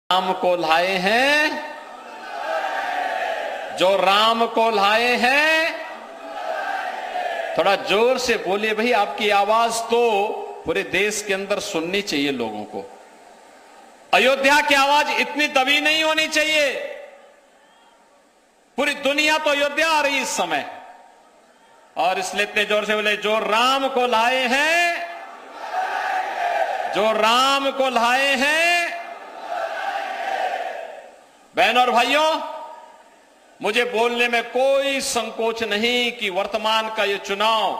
राम को लाए हैं, जो राम को लाए हैं। थोड़ा जोर से बोलिए भाई, आपकी आवाज तो पूरे देश के अंदर सुननी चाहिए लोगों को। अयोध्या की आवाज इतनी दबी नहीं होनी चाहिए। पूरी दुनिया तो अयोध्या आ रही इस समय, और इसलिए इतने जोर से बोले, जो राम को लाए हैं, जो राम को लाए हैं। बहनों और भाइयों, मुझे बोलने में कोई संकोच नहीं कि वर्तमान का ये चुनाव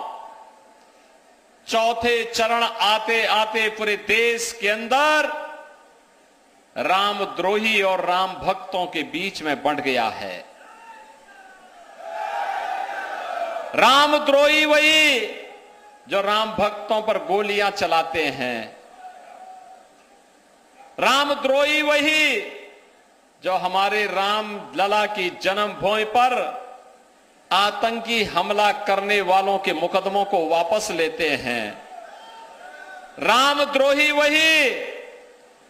चौथे चरण आते आते पूरे देश के अंदर रामद्रोही और राम भक्तों के बीच में बंट गया है। रामद्रोही वही जो राम भक्तों पर गोलियां चलाते हैं, रामद्रोही वही जो हमारे राम लला की जन्मभूमि पर आतंकी हमला करने वालों के मुकदमों को वापस लेते हैं। रामद्रोही वही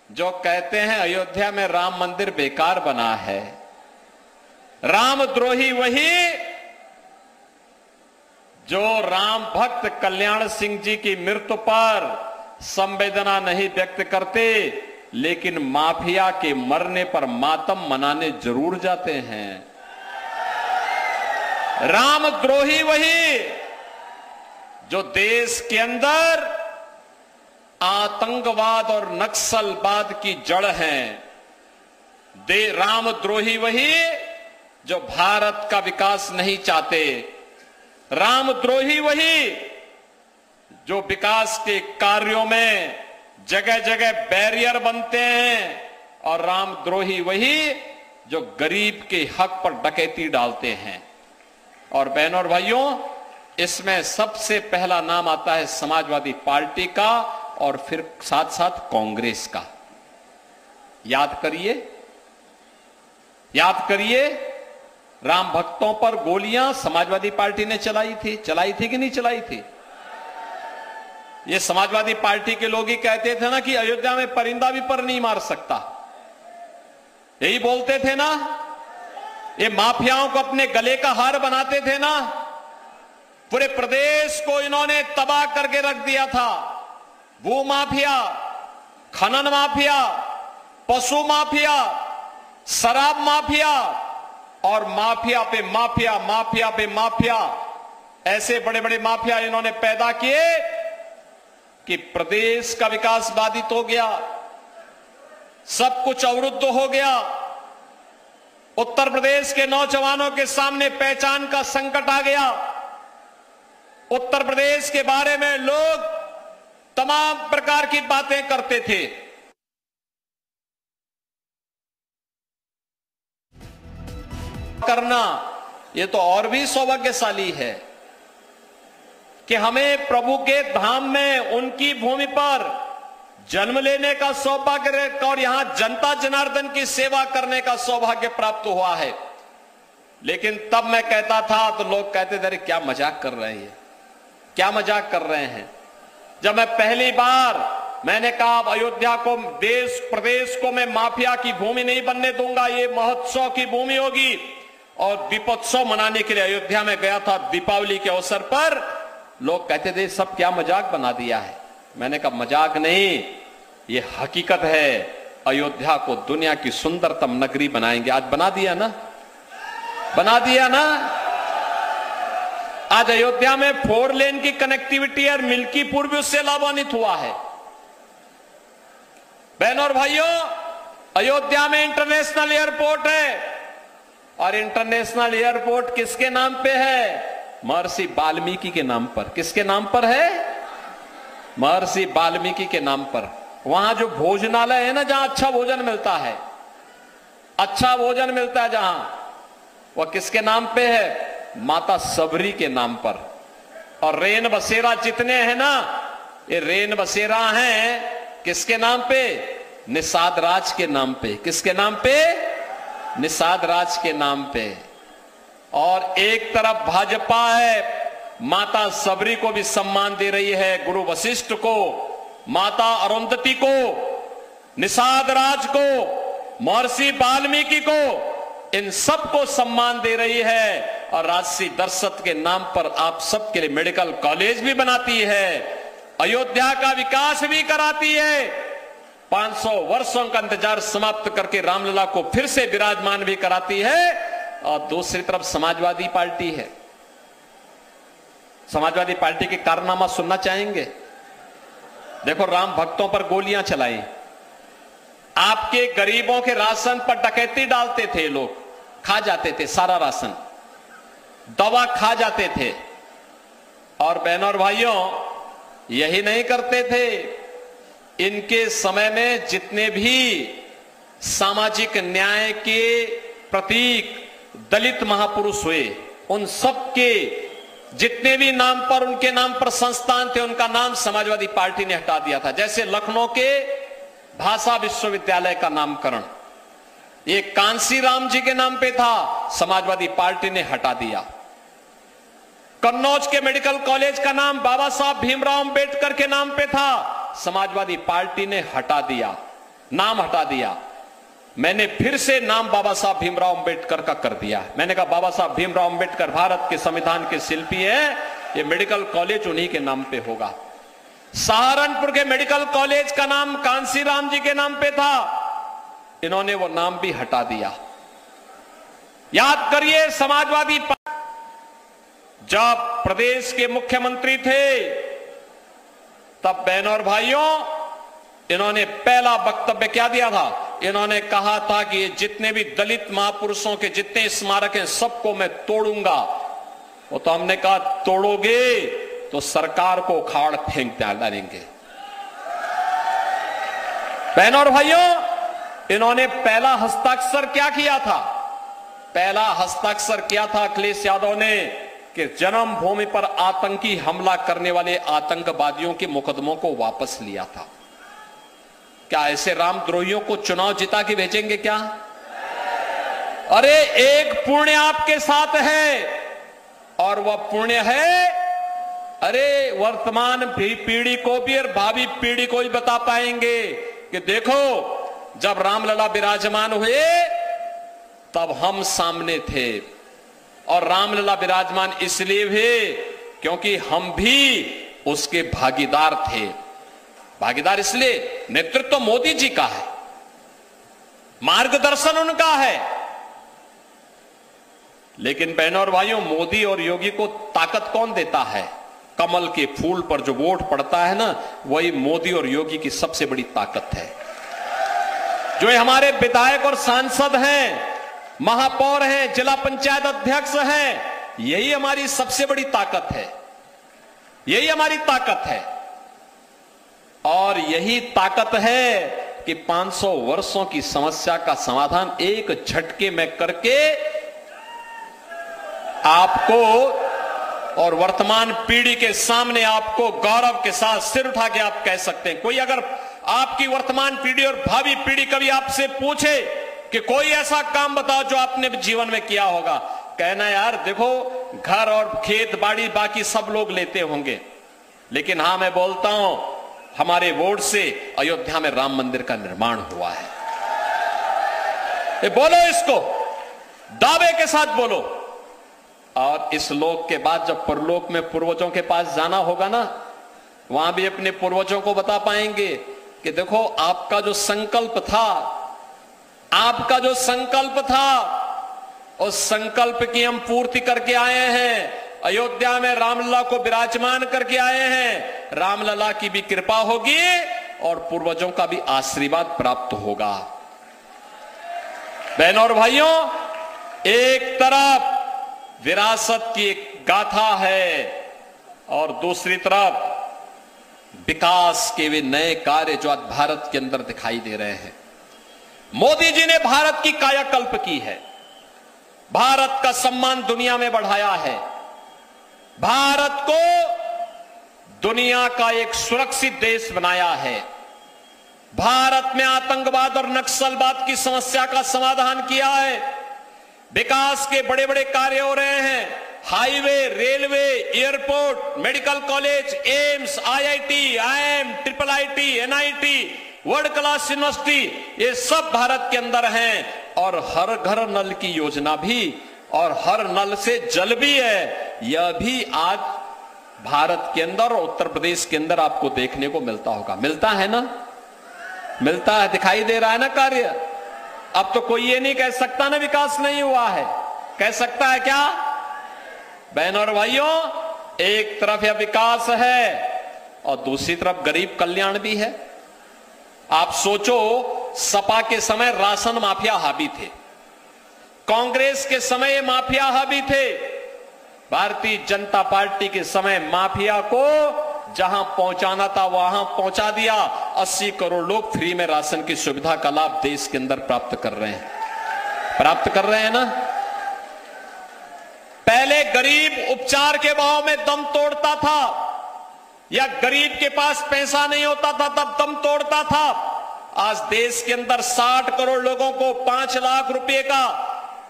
जो कहते हैं अयोध्या में राम मंदिर बेकार बना है। रामद्रोही वही जो राम भक्त कल्याण सिंह जी की मृत्यु पर संवेदना नहीं व्यक्त करते, लेकिन माफिया के मरने पर मातम मनाने जरूर जाते हैं। रामद्रोही वही जो देश के अंदर आतंकवाद और नक्सलवाद की जड़ हैं। रामद्रोही वही जो भारत का विकास नहीं चाहते। रामद्रोही वही जो विकास के कार्यों में जगह जगह बैरियर बनते हैं, और रामद्रोही वही जो गरीब के हक पर डकैती डालते हैं। और बहनों और भाइयों, इसमें सबसे पहला नाम आता है समाजवादी पार्टी का, और फिर साथ साथ कांग्रेस का। याद करिए, याद करिए, राम भक्तों पर गोलियां समाजवादी पार्टी ने चलाई थी कि नहीं चलाई थी? ये समाजवादी पार्टी के लोग ही कहते थे ना कि अयोध्या में परिंदा भी पर नहीं मार सकता, यही बोलते थे ना। ये माफियाओं को अपने गले का हार बनाते थे ना। पूरे प्रदेश को इन्होंने तबाह करके रख दिया था। भू माफिया, खनन माफिया, पशु माफिया, शराब माफिया, और माफिया पे माफिया, माफिया पे माफिया, ऐसे बड़े बड़े माफिया इन्होंने पैदा किए कि प्रदेश का विकास बाधित हो गया, सब कुछ अवरुद्ध हो गया। उत्तर प्रदेश के नौजवानों के सामने पहचान का संकट आ गया। उत्तर प्रदेश के बारे में लोग तमाम प्रकार की बातें करते थे। करना ये तो और भी सौभाग्यशाली है कि हमें प्रभु के धाम में, उनकी भूमि पर जन्म लेने का सौभाग्य और यहां जनता जनार्दन की सेवा करने का सौभाग्य प्राप्त हुआ है। लेकिन तब मैं कहता था तो लोग कहते थे, अरे क्या मजाक कर रहे हैं, क्या मजाक कर रहे हैं। जब मैं पहली बार मैंने कहा अयोध्या को, देश प्रदेश को मैं माफिया की भूमि नहीं बनने दूंगा, ये महोत्सव की भूमि होगी, और दीपोत्सव मनाने के लिए अयोध्या में गया था दीपावली के अवसर पर, लोग कहते थे सब क्या मजाक बना दिया है। मैंने कहा मजाक नहीं, ये हकीकत है। अयोध्या को दुनिया की सुंदरतम नगरी बनाएंगे। आज बना दिया ना, बना दिया ना। आज अयोध्या में 4 लेन की कनेक्टिविटी और मिल्कीपुर भी उससे लाभान्वित हुआ है। बहनों और भाइयों, अयोध्या में इंटरनेशनल एयरपोर्ट है, और इंटरनेशनल एयरपोर्ट किसके नाम पे है? महर्षि वाल्मीकि के नाम पर। किसके नाम पर है? महर्षि वाल्मीकि के नाम पर। वहां जो भोजनालय है ना, जहां अच्छा भोजन मिलता है, अच्छा भोजन मिलता है जहां, वह किसके नाम पे है? माता सबरी के नाम पर। और रेन बसेरा जितने हैं ना, ये रेन बसेरा हैं किसके नाम पे? निषाद राज के नाम पे। किसके नाम पे? निषाद राज के नाम पे। और एक तरफ भाजपा है, माता सबरी को भी सम्मान दे रही है, गुरु वशिष्ठ को, माता अरुंधति को, निषाद राज को, महर्षि वाल्मीकि को, इन सबको सम्मान दे रही है और राजसी दर्शक के नाम पर आप सबके लिए मेडिकल कॉलेज भी बनाती है, अयोध्या का विकास भी कराती है, 500 वर्षों का इंतजार समाप्त करके रामलला को फिर से विराजमान भी कराती है। और दूसरी तरफ समाजवादी पार्टी है। समाजवादी पार्टी के कारनामा सुनना चाहेंगे? देखो, राम भक्तों पर गोलियां चलाई, आपके गरीबों के राशन पर डकैती डालते थे, लोग खा जाते थे सारा राशन, दवा खा जाते थे। और बहनों और भाइयों, यही नहीं करते थे, इनके समय में जितने भी सामाजिक न्याय के प्रतीक दलित महापुरुष हुए, उन सबके जितने भी नाम पर, उनके नाम पर संस्थान थे, उनका नाम समाजवादी पार्टी ने हटा दिया था। जैसे लखनऊ के भाषा विश्वविद्यालय का नामकरण ये कांसीराम जी के नाम पे था, समाजवादी पार्टी ने हटा दिया। कन्नौज के मेडिकल कॉलेज का नाम बाबा साहब भीमराव अंबेडकर के नाम पे था, समाजवादी पार्टी ने हटा दिया, नाम हटा दिया। मैंने फिर से नाम बाबा साहब भीमराव अंबेडकर का कर दिया। मैंने कहा बाबा साहब भीमराव अंबेडकर भारत के संविधान के शिल्पी हैं, ये मेडिकल कॉलेज उन्हीं के नाम पे होगा। सहारनपुर के मेडिकल कॉलेज का नाम कांसीराम जी के नाम पे था, इन्होंने वो नाम भी हटा दिया। याद करिए, समाजवादी जब प्रदेश के मुख्यमंत्री थे, तब बहनों और भाइयों, इन्होंने पहला वक्तव्य क्या दिया था? इन्होंने कहा था कि ये जितने भी दलित महापुरुषों के जितने स्मारक हैं सबको मैं तोड़ूंगा। वो तो हमने कहा तोड़ोगे तो सरकार को उखाड़ फेंक डालेंगे। बहनों और भाइयों, इन्होंने पहला हस्ताक्षर क्या किया था? पहला हस्ताक्षर किया था अखिलेश यादव ने कि जन्मभूमि पर आतंकी हमला करने वाले आतंकवादियों के मुकदमों को वापस लिया था। क्या ऐसे रामद्रोहियों को चुनाव जिता के भेजेंगे क्या? अरे एक पुण्य आपके साथ है, और वह पुण्य है, अरे वर्तमान पीढ़ी को भी और भावी पीढ़ी को भी बता पाएंगे कि देखो, जब रामलला विराजमान हुए तब हम सामने थे, और रामलला विराजमान इसलिए हुए क्योंकि हम भी उसके भागीदार थे। भागीदार इसलिए, नेतृत्व तो मोदी जी का है, मार्गदर्शन उनका है, लेकिन बहनों और भाइयों, मोदी और योगी को ताकत कौन देता है? कमल के फूल पर जो वोट पड़ता है ना, वही मोदी और योगी की सबसे बड़ी ताकत है। जो हमारे विधायक और सांसद हैं, महापौर हैं, जिला पंचायत अध्यक्ष हैं, यही हमारी सबसे बड़ी ताकत है, यही हमारी ताकत है। और यही ताकत है कि 500 वर्षों की समस्या का समाधान एक झटके में करके आपको और वर्तमान पीढ़ी के सामने आपको गौरव के साथ सिर उठा के आप कह सकते हैं। कोई अगर आपकी वर्तमान पीढ़ी और भावी पीढ़ी कभी आपसे पूछे कि कोई ऐसा काम बताओ जो आपने जीवन में किया होगा, कहना यार देखो, घर और खेत बाड़ी बाकी सब लोग लेते होंगे, लेकिन हां मैं बोलता हूं, हमारे वोट से अयोध्या में राम मंदिर का निर्माण हुआ है। ये बोलो, इसको दावे के साथ बोलो। और इस लोक के बाद जब परलोक में पूर्वजों के पास जाना होगा ना, वहां भी अपने पूर्वजों को बता पाएंगे कि देखो, आपका जो संकल्प था, आपका जो संकल्प था, उस संकल्प की हम पूर्ति करके आए हैं। अयोध्या में रामलला को विराजमान करके आए हैं। रामलला की भी कृपा होगी और पूर्वजों का भी आशीर्वाद प्राप्त होगा। बहनों और भाइयों, एक तरफ विरासत की एक गाथा है और दूसरी तरफ विकास के वे नए कार्य जो आज भारत के अंदर दिखाई दे रहे हैं। मोदी जी ने भारत की कायाकल्प की है, भारत का सम्मान दुनिया में बढ़ाया है, भारत को दुनिया का एक सुरक्षित देश बनाया है, भारत में आतंकवाद और नक्सलवाद की समस्या का समाधान किया है, विकास के बड़े बड़े कार्य हो रहे हैं, highway, railway, airport, medical college, AIIMS, IIT, IIM, IIIT, NIT, world class university, ये सब भारत के अंदर हैं। और हर घर नल की योजना भी और हर नल से जल भी है, यह भी आज भारत के अंदर और उत्तर प्रदेश के अंदर आपको देखने को मिलता होगा। मिलता है ना, मिलता है, दिखाई दे रहा है ना कार्य। अब तो कोई ये नहीं कह सकता ना विकास नहीं हुआ है, कह सकता है क्या? बहनों और भाइयों, एक तरफ यह विकास है और दूसरी तरफ गरीब कल्याण भी है। आप सोचो, सपा के समय राशन माफिया हावी थे, कांग्रेस के समय माफिया हावी थे, भारतीय जनता पार्टी के समय माफिया को जहां पहुंचाना था वहां पहुंचा दिया। 80 करोड़ लोग फ्री में राशन की सुविधा का लाभ देश के अंदर प्राप्त कर रहे हैं ना। पहले गरीब उपचार के भाव में दम तोड़ता था, या गरीब के पास पैसा नहीं होता था तब दम तोड़ता था। आज देश के अंदर 60 करोड़ लोगों को 5 लाख रुपए का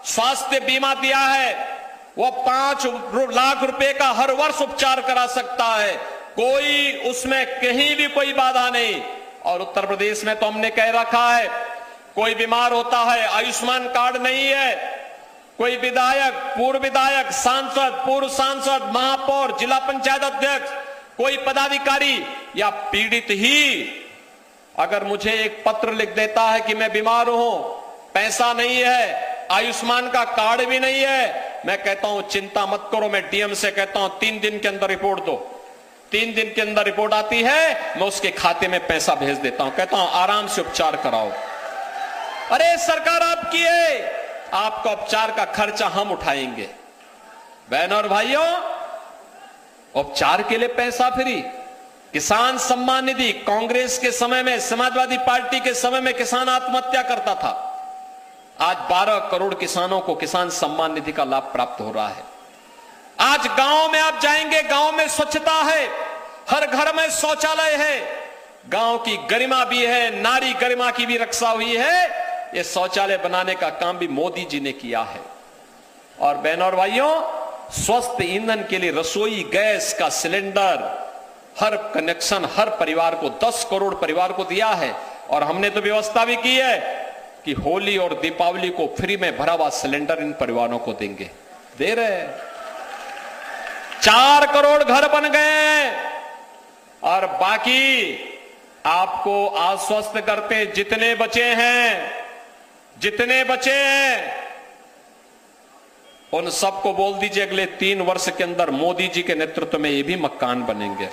स्वास्थ्य बीमा दिया है। वो 5 लाख रुपए का हर वर्ष उपचार करा सकता है, कोई उसमें कहीं भी कोई बाधा नहीं। और उत्तर प्रदेश में तो हमने कह रखा है, कोई बीमार होता है, आयुष्मान कार्ड नहीं है, कोई विधायक, पूर्व विधायक, सांसद, पूर्व सांसद, महापौर, जिला पंचायत अध्यक्ष, कोई पदाधिकारी या पीड़ित ही अगर मुझे एक पत्र लिख देता है कि मैं बीमार हूं, पैसा नहीं है, आयुष्मान का कार्ड भी नहीं है, मैं कहता हूं चिंता मत करो, मैं डीएम से कहता हूं 3 दिन के अंदर रिपोर्ट दो। 3 दिन के अंदर रिपोर्ट आती है, मैं उसके खाते में पैसा भेज देता हूं, कहता हूं आराम से उपचार कराओ। अरे सरकार आपकी है, आपका उपचार का खर्चा हम उठाएंगे। बहनों और भाइयों, उपचार के लिए पैसा फ्री। किसान सम्मान निधि, कांग्रेस के समय में, समाजवादी पार्टी के समय में किसान आत्महत्या करता था, आज 12 करोड़ किसानों को किसान सम्मान निधि का लाभ प्राप्त हो रहा है। आज गांव में आप जाएंगे, गांव में स्वच्छता है, हर घर में शौचालय है, गांव की गरिमा भी है, नारी गरिमा की भी रक्षा हुई है। ये शौचालय बनाने का काम भी मोदी जी ने किया है। और बहनों और भाइयों, स्वस्थ ईंधन के लिए रसोई गैस का सिलेंडर हर कनेक्शन हर परिवार को 10 करोड़ परिवार को दिया है। और हमने तो व्यवस्था भी की है कि होली और दीपावली को फ्री में भरा हुआ सिलेंडर इन परिवारों को देंगे, दे रहे हैं। 4 करोड़ घर बन गए। और बाकी आपको आश्वस्त करते, जितने बचे हैं उन सबको बोल दीजिए अगले 3 वर्ष के अंदर मोदी जी के नेतृत्व में ये भी मकान बनेंगे।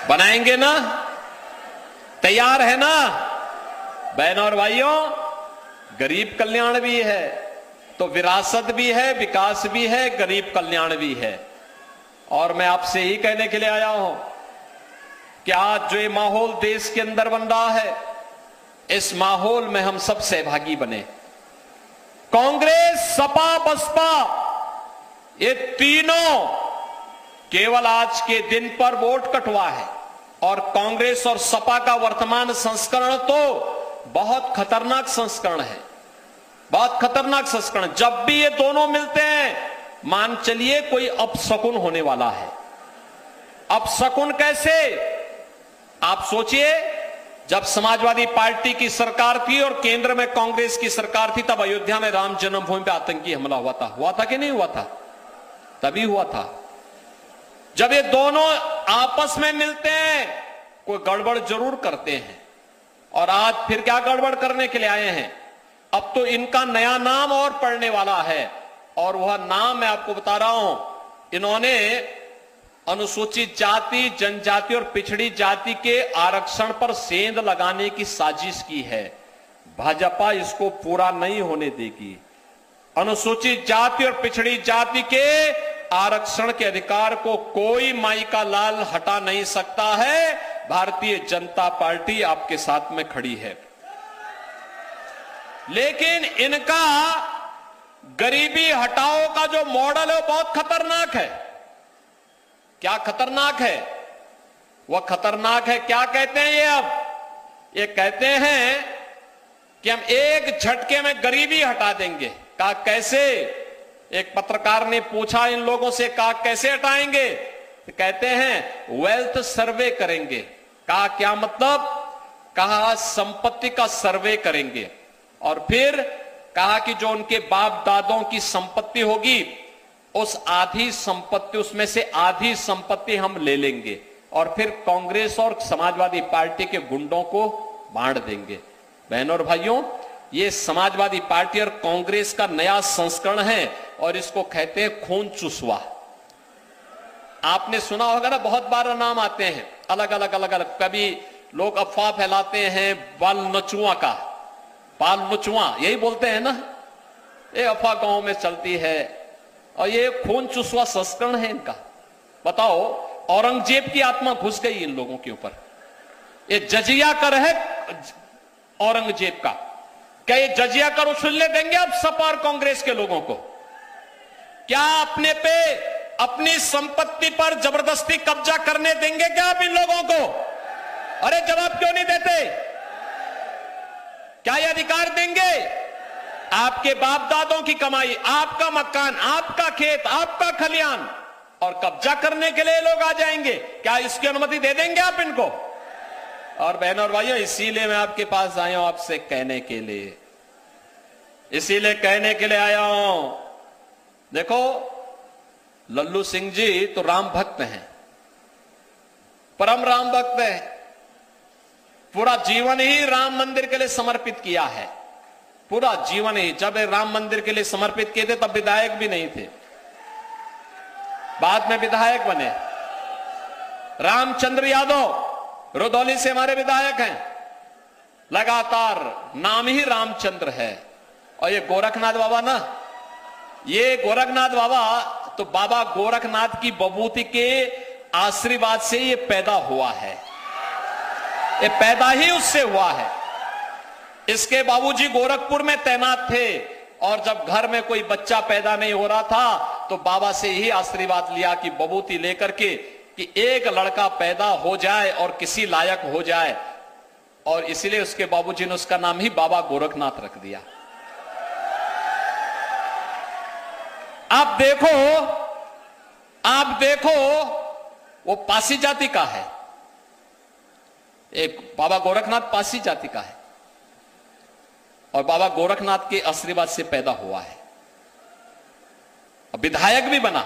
बनाएंगे ना? तैयार है ना? बहनों और भाइयों, गरीब कल्याण भी है तो विरासत भी है, विकास भी है, गरीब कल्याण भी है। और मैं आपसे यही कहने के लिए आया हूं कि आज जो ये माहौल देश के अंदर बन रहा है, इस माहौल में हम सब सहभागी बने। कांग्रेस, सपा, बसपा, ये तीनों केवल आज के दिन पर वोट कटवा है। और कांग्रेस और सपा का वर्तमान संस्करण तो बहुत खतरनाक संस्करण है, बहुत खतरनाक संस्करण। जब भी ये दोनों मिलते हैं, मान चलिए कोई अपशकुन होने वाला है। अपशकुन कैसे? आप सोचिए, जब समाजवादी पार्टी की सरकार थी और केंद्र में कांग्रेस की सरकार थी, तब अयोध्या में राम जन्मभूमि पे आतंकी हमला हुआ था कि नहीं हुआ था? तभी हुआ था। जब ये दोनों आपस में मिलते हैं, कोई गड़बड़ जरूर करते हैं। और आज फिर क्या गड़बड़ करने के लिए आए हैं? अब तो इनका नया नाम और पड़ने वाला है, और वह नाम मैं आपको बता रहा हूं। इन्होंने अनुसूचित जाति, जनजाति और पिछड़ी जाति के आरक्षण पर सेंध लगाने की साजिश की है। भाजपा इसको पूरा नहीं होने देगी। अनुसूचित जाति और पिछड़ी जाति के आरक्षण के अधिकार को कोई माई का लाल हटा नहीं सकता है। भारतीय जनता पार्टी आपके साथ में खड़ी है। लेकिन इनका गरीबी हटाओ का जो मॉडल है वो बहुत खतरनाक है। क्या खतरनाक है? वह खतरनाक है, क्या कहते हैं ये? अब ये कहते हैं कि हम एक झटके में गरीबी हटा देंगे। कहा कैसे? एक पत्रकार ने पूछा इन लोगों से, कहा कैसे हटाएंगे? तो कहते हैं वेल्थ सर्वे करेंगे। कहा क्या मतलब? कहा संपत्ति का सर्वे करेंगे, और फिर कहा कि जो उनके बाप दादों की संपत्ति होगी उस आधी संपत्ति, उसमें से आधी संपत्ति हम ले लेंगे और फिर कांग्रेस और समाजवादी पार्टी के गुंडों को बांट देंगे। बहनों और भाइयों, ये समाजवादी पार्टी और कांग्रेस का नया संस्करण है और इसको कहते हैं खून चुसवा। आपने सुना होगा ना, बहुत बार नाम आते हैं अलग अलग। कभी लोग अफवाह फैलाते हैं बाल नचुआ का, बाल नचुआ यही बोलते हैं ना, ये अफवाह गांव में चलती है और ये खून चुसवा संस्करण है इनका। बताओ, औरंगजेब की आत्मा घुस गई इन लोगों के ऊपर। ये जजिया कर है औरंगजेब का। क्या ये जजिया कर उछलने देंगे अब सपा और कांग्रेस के लोगों को? क्या अपने पे, अपनी संपत्ति पर जबरदस्ती कब्जा करने देंगे क्या आप इन लोगों को? अरे जवाब क्यों नहीं देते? क्या ये अधिकार देंगे? आपके बाप दादों की कमाई, आपका मकान, आपका खेत, आपका खलियान, और कब्जा करने के लिए लोग आ जाएंगे? क्या इसकी अनुमति दे देंगे आप इनको? और बहनों और भाइयों, इसीलिए मैं आपके पास आया हूं, आपसे कहने के लिए, इसीलिए कहने के लिए आया हूं। देखो, लल्लू सिंह जी तो राम भक्त हैं, परम राम भक्त हैं, पूरा जीवन ही राम मंदिर के लिए समर्पित किया है, पूरा जीवन ही। जब राम मंदिर के लिए समर्पित किए थे तब विधायक भी नहीं थे, बाद में विधायक बने। रामचंद्र यादव रुदौली से हमारे विधायक हैं, लगातार नाम ही रामचंद्र है। और ये गोरखनाथ बाबा ना, ये गोरखनाथ बाबा तो बाबा गोरखनाथ की बबूती के आशीर्वाद से ये पैदा हुआ है, ये पैदा ही उससे हुआ है। इसके बाबूजी गोरखपुर में तैनात थे और जब घर में कोई बच्चा पैदा नहीं हो रहा था तो बाबा से ही आशीर्वाद लिया कि बबूती लेकर के कि एक लड़का पैदा हो जाए और किसी लायक हो जाए, और इसलिए उसके बाबूजी ने उसका नाम ही बाबा गोरखनाथ रख दिया। आप देखो वो पासी जाति का है, एक बाबा गोरखनाथ पासी जाति का है और बाबा गोरखनाथ के आशीर्वाद से पैदा हुआ है। विधायक भी बना।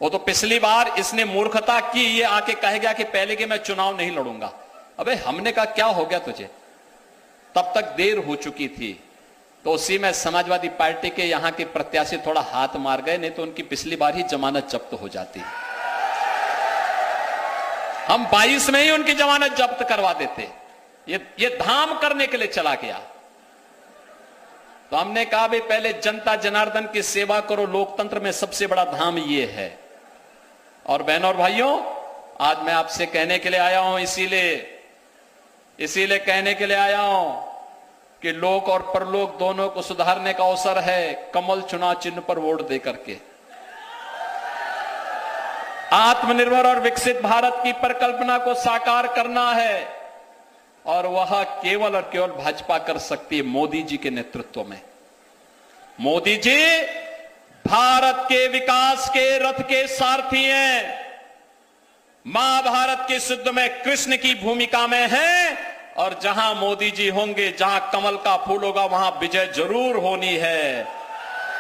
वो तो पिछली बार इसने मूर्खता की, ये आके कह गया कि पहले कि मैं चुनाव नहीं लड़ूंगा। अबे हमने कहा क्या हो गया तुझे? तब तक देर हो चुकी थी, तो उसी में समाजवादी पार्टी के यहां के प्रत्याशी थोड़ा हाथ मार गए, नहीं तो उनकी पिछली बार ही जमानत जब्त हो जाती। हम 22 में ही उनकी जमानत जब्त करवा देते। ये धाम करने के लिए चला गया। तो हमने कहा भाई पहले जनता जनार्दन की सेवा करो, लोकतंत्र में सबसे बड़ा धाम ये है। और बहनों और भाइयों, आज मैं आपसे कहने के लिए आया हूं, इसीलिए कहने के लिए आया हूं कि लोक और परलोक दोनों को सुधारने का अवसर है कमल चुनाव चिन्ह पर वोट देकर के। आत्मनिर्भर और विकसित भारत की परिकल्पना को साकार करना है और वह केवल और केवल भाजपा कर सकती है, मोदी जी के नेतृत्व में। मोदी जी भारत के विकास के रथ के सारथी हैं, महाभारत के युद्ध में कृष्ण की भूमिका में हैं, और जहां मोदी जी होंगे, जहां कमल का फूल होगा, वहां विजय जरूर होनी है।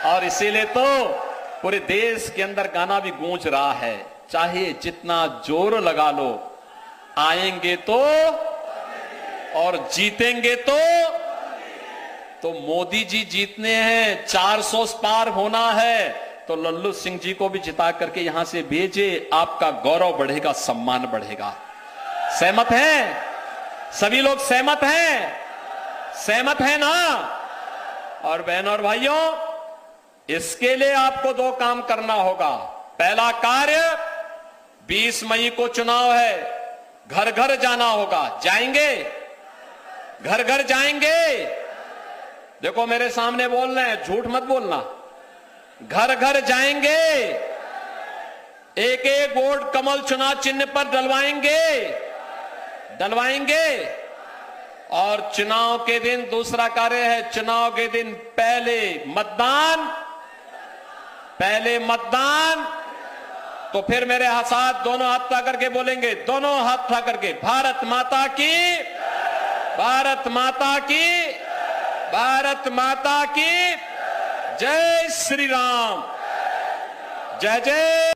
और इसीलिए तो पूरे देश के अंदर गाना भी गूंज रहा है, चाहे जितना जोर लगा लो, आएंगे तो और जीतेंगे तो मोदी जी जीतने हैं। 400 पार होना है तो लल्लू सिंह जी को भी जिता करके यहां से भेजे, आपका गौरव बढ़ेगा, सम्मान बढ़ेगा। सहमत हैं? सभी लोग सहमत हैं? सहमत हैं ना? और बहनों और भाइयों, इसके लिए आपको 2 काम करना होगा। पहला कार्य, 20 मई को चुनाव है, घर घर जाना होगा। जाएंगे? घर घर जाएंगे? देखो मेरे सामने बोल रहे हैं, झूठ मत बोलना। घर घर जाएंगे, एक एक वोट कमल चुनाव चिन्ह पर डलवाएंगे। और चुनाव के दिन दूसरा कार्य है, चुनाव के दिन पहले मतदान, तो फिर मेरे साथ दोनों हाथ उठा करके बोलेंगे, दोनों हाथ उठा करके, भारत माता की भारत माता की, भारत माता की जय श्री राम, जय जय।